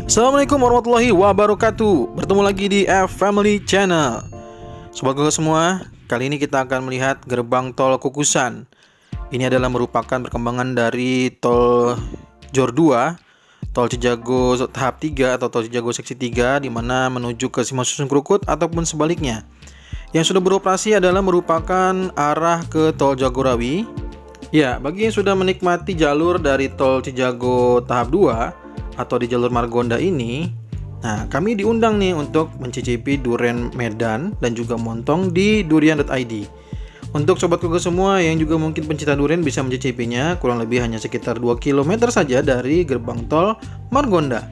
Assalamualaikum warahmatullahi wabarakatuh. Bertemu lagi di F-Family Channel. Sobat-sobat semua, kali ini kita akan melihat gerbang tol Kukusan. Ini adalah merupakan perkembangan dari tol Jor 2, tol Cijago tahap 3 atau tol Cijago seksi 3, di mana menuju ke Simpang Susun Krukut ataupun sebaliknya. Yang sudah beroperasi adalah merupakan arah ke tol Jagorawi. Ya, bagi yang sudah menikmati jalur dari tol Cijago tahap 2 atau di jalur Margonda ini, nah kami diundang nih untuk mencicipi durian Medan dan juga montong di durian.id. Untuk sobat Google semua yang juga mungkin pencinta durian bisa mencicipinya, kurang lebih hanya sekitar 2 km saja dari gerbang tol Margonda.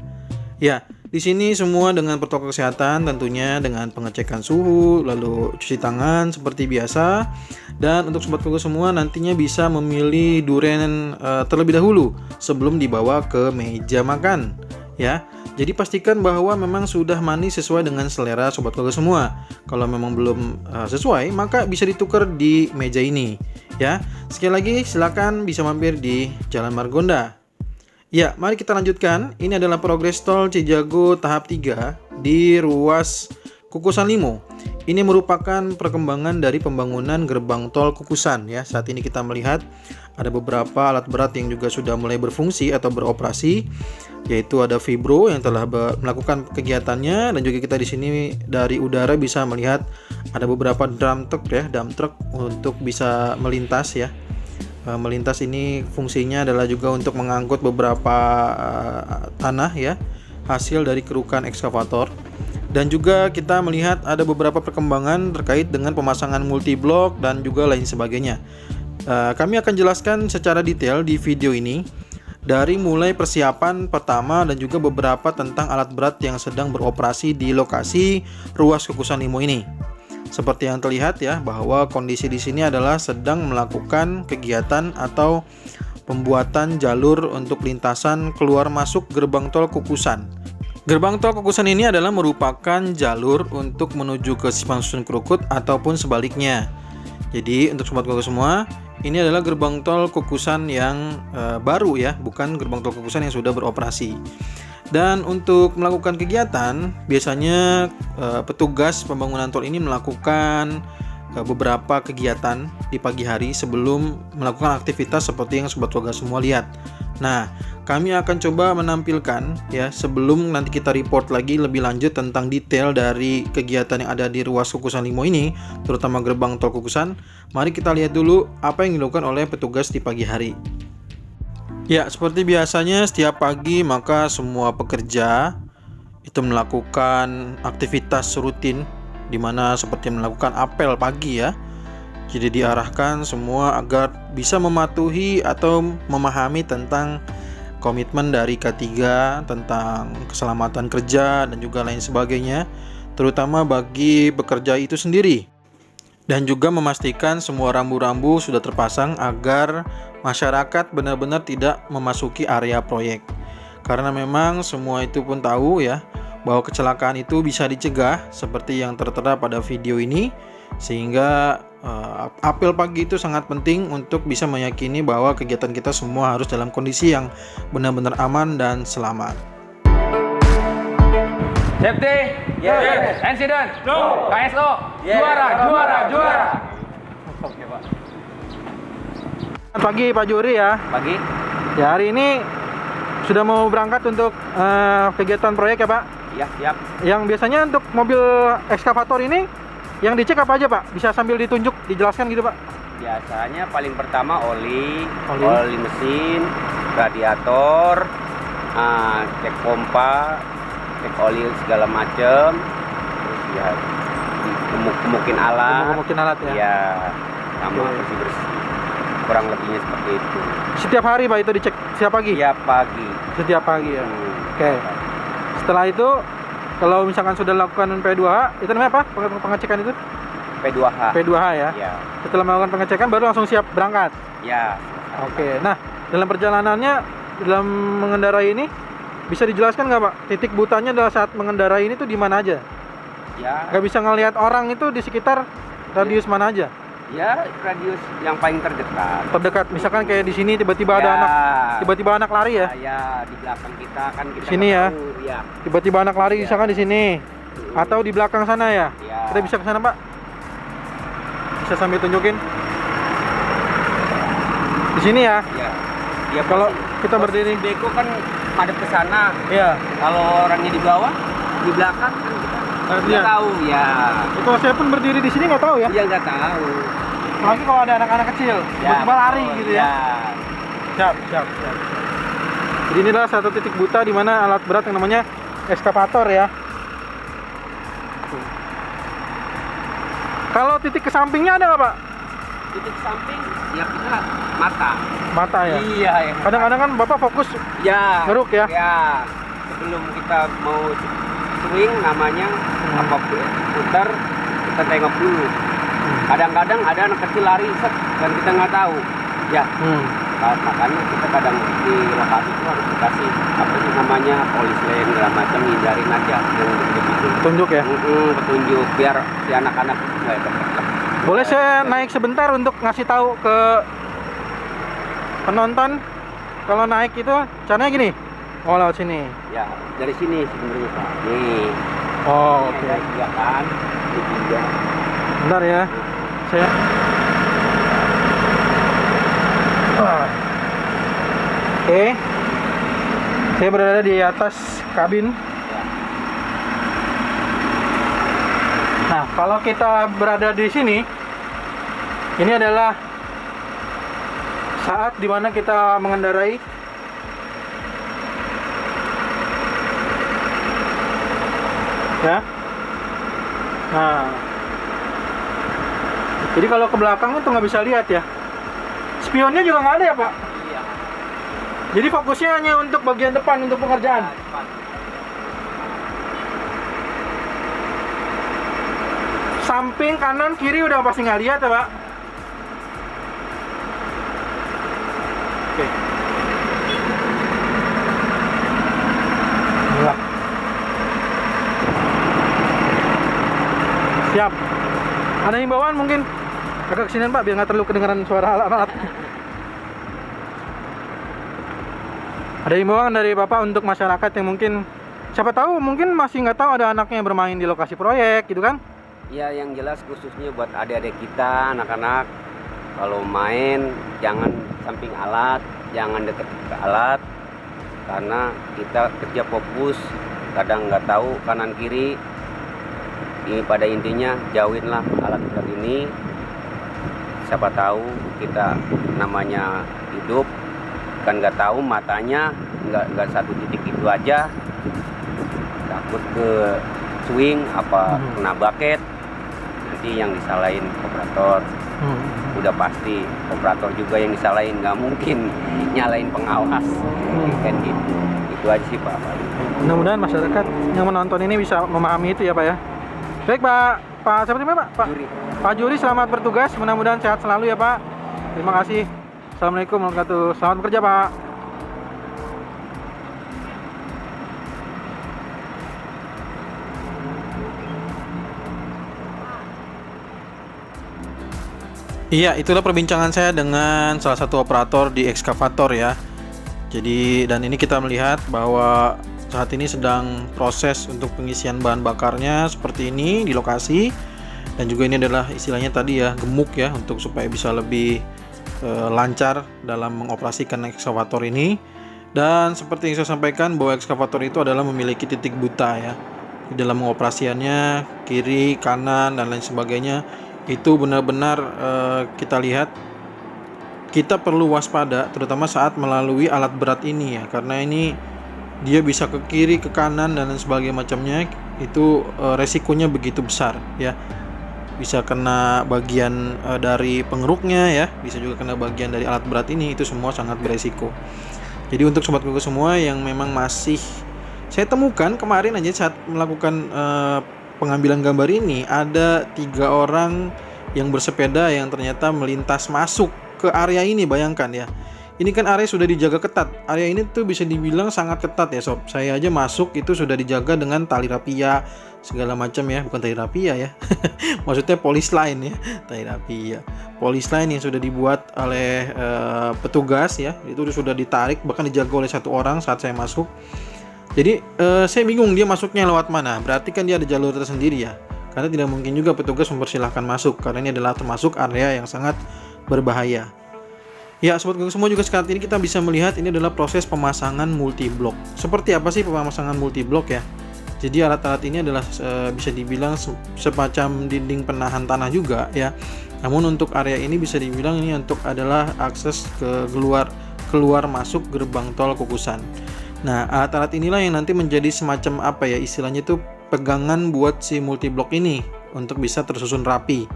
Ya, di sini semua dengan protokol kesehatan, tentunya dengan pengecekan suhu, lalu cuci tangan seperti biasa. Dan untuk sobat Google semua nantinya bisa memilih durian terlebih dahulu sebelum dibawa ke meja makan, ya. Jadi pastikan bahwa memang sudah manis sesuai dengan selera sobat Google semua. Kalau memang belum sesuai, maka bisa ditukar di meja ini, ya. Sekali lagi silakan bisa mampir di Jalan Margonda. Ya, mari kita lanjutkan. Ini adalah progres tol Cijago tahap 3 di ruas Kukusan Limo. Ini merupakan perkembangan dari pembangunan gerbang tol Kukusan, ya. Saat ini kita melihat ada beberapa alat berat yang juga sudah mulai berfungsi atau beroperasi, yaitu ada Fibro yang telah melakukan kegiatannya, dan juga kita di sini dari udara bisa melihat ada beberapa dump truck untuk bisa melintas, ya. Melintas ini fungsinya adalah juga untuk mengangkut beberapa tanah, ya, hasil dari kerukan ekskavator. Dan juga kita melihat ada beberapa perkembangan terkait dengan pemasangan multiblok dan juga lain sebagainya. Kami akan jelaskan secara detail di video ini, dari mulai persiapan pertama dan juga beberapa tentang alat berat yang sedang beroperasi di lokasi ruas Kukusan Limo ini. Seperti yang terlihat, ya, bahwa kondisi di sini adalah sedang melakukan kegiatan atau pembuatan jalur untuk lintasan keluar masuk gerbang tol Kukusan. Gerbang tol Kukusan ini adalah merupakan jalur untuk menuju ke Simpang Susun Krukut ataupun sebaliknya. Jadi untuk sobat Google semua, ini adalah gerbang tol Kukusan yang baru, ya, bukan gerbang tol Kukusan yang sudah beroperasi. Dan untuk melakukan kegiatan, biasanya petugas pembangunan tol ini melakukan beberapa kegiatan di pagi hari sebelum melakukan aktivitas seperti yang sobat Google semua lihat. Nah, kami akan coba menampilkan, ya, sebelum nanti kita report lagi lebih lanjut tentang detail dari kegiatan yang ada di ruas Kukusan Limo ini, terutama gerbang tol Kukusan. Mari kita lihat dulu apa yang dilakukan oleh petugas di pagi hari. Ya, seperti biasanya setiap pagi maka semua pekerja itu melakukan aktivitas rutin, di mana seperti melakukan apel pagi, ya. Jadi diarahkan semua agar bisa mematuhi atau memahami tentang komitmen dari K3 tentang keselamatan kerja dan juga lain sebagainya, terutama bagi pekerja itu sendiri. Dan juga memastikan semua rambu-rambu sudah terpasang agar masyarakat benar-benar tidak memasuki area proyek. Karena memang semua itu pun tahu, ya, bahwa kecelakaan itu bisa dicegah seperti yang tertera pada video ini. Sehingga apel pagi itu sangat penting untuk bisa meyakini bahwa kegiatan kita semua harus dalam kondisi yang benar-benar aman dan selamat. Safety, yes. Incident, no. KSO, yes. Juara. Oke, Pak. Pagi Pak Juri, ya. Pagi. Ya, hari ini sudah mau berangkat untuk kegiatan proyek, ya, Pak? Iya, siap. Yang biasanya untuk mobil ekskavator ini yang dicek apa aja, Pak? Bisa sambil ditunjuk, dijelaskan gitu, Pak? Biasanya paling pertama oli mesin, radiator, cek pompa, cek oli segala macam, terus ya gemuk-gemukin alat, ya? Ya, sama bersih-bersih. Kurang lebihnya seperti itu. Setiap hari, Pak, itu dicek setiap pagi? Setiap pagi. Setiap pagi, ya. Oke. Setelah itu, kalau misalkan sudah lakukan P2H, itu namanya apa? Pengecekan itu? P2H. P2H, ya? Ya. Setelah melakukan pengecekan baru langsung siap berangkat? Ya. Oke. Nah, dalam perjalanannya, dalam mengendarai ini, bisa dijelaskan nggak, Pak? Titik butanya adalah saat mengendarai ini tuh di mana aja? Ya. Nggak bisa ngelihat orang itu di sekitar radius mana aja? Ya radius yang paling terdekat. Terdekat, misalkan kayak di sini tiba-tiba ada anak lari ya. Ya di belakang kita kan kita Sini ya. tahu, ya. Tiba-tiba anak lari misalkan di sini atau di belakang sana ya. Ya. Kita bisa ke sana, Pak. Bisa sambil tunjukin. Di sini ya. Ya. Ya Kalau kita berdiri beko kan madep ke sana. ya. Kalau orangnya di bawah, di belakang kan kita nggak Iya. tahu ya. Kalau saya pun berdiri di sini nggak tahu ya. Iya nggak tahu. Apalagi kalau ada anak-anak kecil, tiba-tiba lari gitu ya. Siap. Jadi inilah satu titik buta di mana alat berat yang namanya ekskavator ya. Kalau titik ke sampingnya ada nggak, Pak? Titik samping ya kita mata Ya. iya ya. Kadang-kadang kan Bapak fokus Ya ngeruk ya. ya sebelum kita mau swing namanya apa putar kita tengok dulu. Kadang-kadang ada anak kecil lari set dan kita nggak tahu ya. Makanya kita kadang di lokasi itu harus dikasih apa sih namanya polis lane segala macam, hindarin aja yang begitu. Tunjuk ya. Petunjuk biar si anak-anak nggak deket lah. Boleh saya naik sebentar untuk ngasih tahu ke penonton kalau naik itu caranya gini. Oh, lewat sini. Ya dari sini sebenarnya Pak. Nih. Oh, Oke. oke. Iya kan. Ini Bentar ya. Saya Oke. Saya berada di atas kabin. Nah, kalau kita berada di sini, ini adalah saat dimana kita mengendarai ya. Nah, jadi kalau ke belakang itu nggak bisa lihat ya. Spionnya juga nggak ada ya, Pak. Iya. Jadi fokusnya hanya untuk bagian depan untuk pengerjaan. Samping kanan kiri udah pasti nggak lihat ya, Pak. Oke. Alhamdulillah. Siap. Ada himbauan mungkin agak kesinian, Pak, biar nggak terlalu kedengaran suara alat-alat. Ada himbauan dari Bapak untuk masyarakat yang mungkin siapa tahu mungkin masih nggak tahu ada anaknya yang bermain di lokasi proyek gitu kan? Ya yang jelas khususnya buat adik-adik kita, anak-anak kalau main jangan samping alat, jangan deket ke alat karena kita kerja fokus, kadang nggak tahu kanan kiri. Ini pada intinya jauhinlah alat berat ini. Siapa tahu kita namanya hidup kan nggak tahu matanya nggak satu titik itu aja, takut ke swing apa kena bucket nanti yang disalahin operator. Udah pasti operator juga yang disalahin, nggak mungkin nyalain pengawas. Kan gitu. Itu aja sih Pak. Mudah-mudahan masyarakat yang menonton ini bisa memahami itu ya, Pak ya. Baik, Pak siapa namanya, Pak? Juri. Pak Juri, selamat bertugas, mudah-mudahan sehat selalu ya, Pak. Terima kasih. Assalamualaikum warahmatullahi wabarakatuh. Selamat bekerja, Pak. Iya, itulah perbincangan saya dengan salah satu operator di ekskavator ya. Jadi, dan ini kita melihat bahwa saat ini sedang proses untuk pengisian bahan bakarnya seperti ini di lokasi. Dan juga ini adalah istilahnya tadi ya, gemuk ya, untuk supaya bisa lebih lancar dalam mengoperasikan ekskavator ini. Dan seperti yang saya sampaikan bahwa ekskavator itu adalah memiliki titik buta ya di dalam mengoperasiannya, kiri, kanan dan lain sebagainya. Itu benar-benar kita lihat kita perlu waspada terutama saat melalui alat berat ini ya, karena ini dia bisa ke kiri, ke kanan dan lain sebagainya macamnya. Itu resikonya begitu besar ya. Bisa kena bagian dari pengeruknya ya, bisa juga kena bagian dari alat berat ini, itu semua sangat beresiko. Jadi untuk sobat Google semua yang memang masih saya temukan kemarin aja saat melakukan pengambilan gambar ini, ada 3 orang yang bersepeda yang ternyata melintas masuk ke area ini. Bayangkan ya, ini kan area sudah dijaga ketat. Area ini tuh bisa dibilang sangat ketat ya sob. Saya aja masuk itu sudah dijaga dengan tali rapia segala macam ya, bukan tali rapia ya. Maksudnya polis line ya, tali rapia. Polis line yang sudah dibuat oleh petugas ya, itu sudah ditarik bahkan dijaga oleh satu orang saat saya masuk. Jadi saya bingung dia masuknya lewat mana. Berarti kan dia ada jalur tersendiri ya. Karena tidak mungkin juga petugas mempersilahkan masuk karena ini adalah termasuk area yang sangat berbahaya. Ya, sobat Gagak semua, juga saat ini kita bisa melihat ini adalah proses pemasangan multiblok. Seperti apa sih pemasangan multiblok ya? Jadi alat-alat ini adalah bisa dibilang semacam dinding penahan tanah juga ya. Namun untuk area ini bisa dibilang ini untuk adalah akses ke keluar masuk gerbang tol Kukusan. Nah, alat-alat inilah yang nanti menjadi semacam apa ya istilahnya itu pegangan buat si multiblok ini untuk bisa tersusun rapi.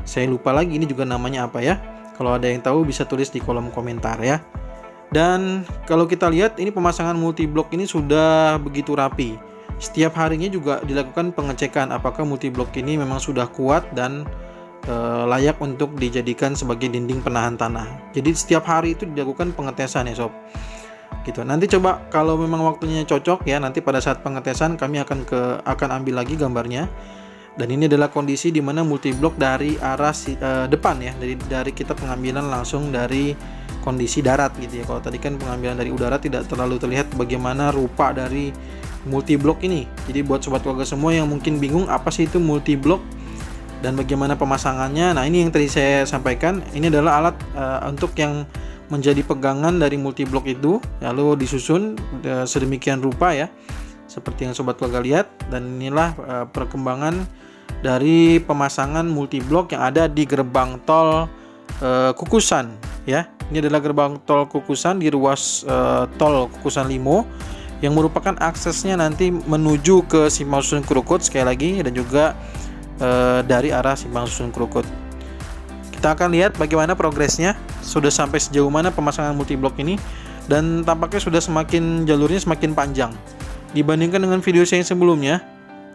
Saya lupa lagi ini juga namanya apa ya. Kalau ada yang tahu bisa tulis di kolom komentar ya. Dan kalau kita lihat ini pemasangan multiblok ini sudah begitu rapi. Setiap harinya juga dilakukan pengecekan apakah multiblok ini memang sudah kuat dan layak untuk dijadikan sebagai dinding penahan tanah. Jadi setiap hari itu dilakukan pengetesan ya sob. Gitu. Nanti coba kalau memang waktunya cocok ya, nanti pada saat pengetesan kami akan ambil lagi gambarnya. Dan ini adalah kondisi di mana multiblok dari arah depan ya, dari kita pengambilan langsung dari kondisi darat gitu ya. Kalau tadi kan pengambilan dari udara tidak terlalu terlihat bagaimana rupa dari multiblok ini. Jadi buat sobat keluarga semua yang mungkin bingung apa sih itu multiblok dan bagaimana pemasangannya. Nah, ini yang tadi saya sampaikan, ini adalah alat untuk yang menjadi pegangan dari multiblok itu, lalu disusun sedemikian rupa ya, seperti yang sobat keluarga lihat. Dan inilah perkembangan dari pemasangan multiblok yang ada di gerbang tol Kukusan ya. Ini adalah gerbang tol Kukusan di ruas tol Kukusan Limo yang merupakan aksesnya nanti menuju ke Simpang Susun Krukut sekali lagi, dan juga dari arah Simpang Susun Krukut. Kita akan lihat bagaimana progresnya, sudah sampai sejauh mana pemasangan multiblok ini, dan tampaknya sudah jalurnya semakin panjang dibandingkan dengan video saya yang sebelumnya.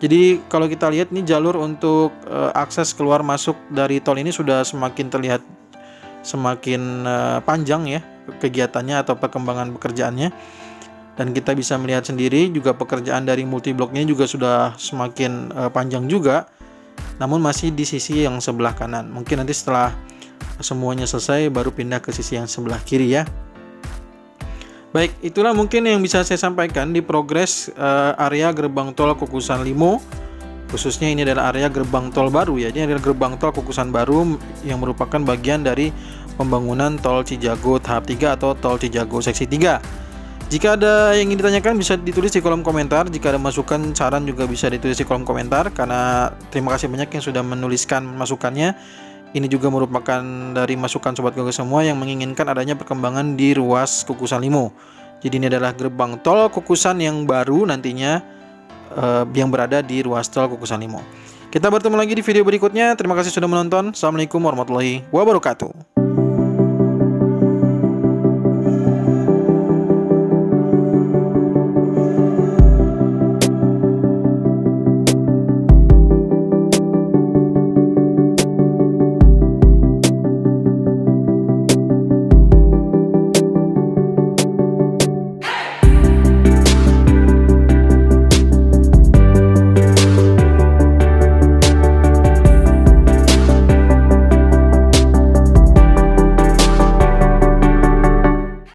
Jadi kalau kita lihat ini jalur untuk akses keluar masuk dari tol ini sudah semakin terlihat semakin panjang ya kegiatannya atau perkembangan pekerjaannya. Dan kita bisa melihat sendiri juga pekerjaan dari multibloknya juga sudah semakin panjang juga. Namun masih di sisi yang sebelah kanan. Mungkin nanti setelah semuanya selesai baru pindah ke sisi yang sebelah kiri ya. Baik, itulah mungkin yang bisa saya sampaikan di progres area gerbang tol Kukusan Limo. Khususnya ini adalah area gerbang tol baru ya. Ini adalah gerbang tol Kukusan baru yang merupakan bagian dari pembangunan tol Cijago tahap 3 atau tol Cijago seksi 3. Jika ada yang ingin ditanyakan bisa ditulis di kolom komentar. Jika ada masukan, saran juga bisa ditulis di kolom komentar. Karena terima kasih banyak yang sudah menuliskan masukannya. Ini juga merupakan dari masukan sobat Gagak semua yang menginginkan adanya perkembangan di ruas Kukusan Limo. Jadi ini adalah gerbang tol Kukusan yang baru nantinya yang berada di ruas tol Kukusan Limo. Kita bertemu lagi di video berikutnya. Terima kasih sudah menonton. Assalamualaikum warahmatullahi wabarakatuh.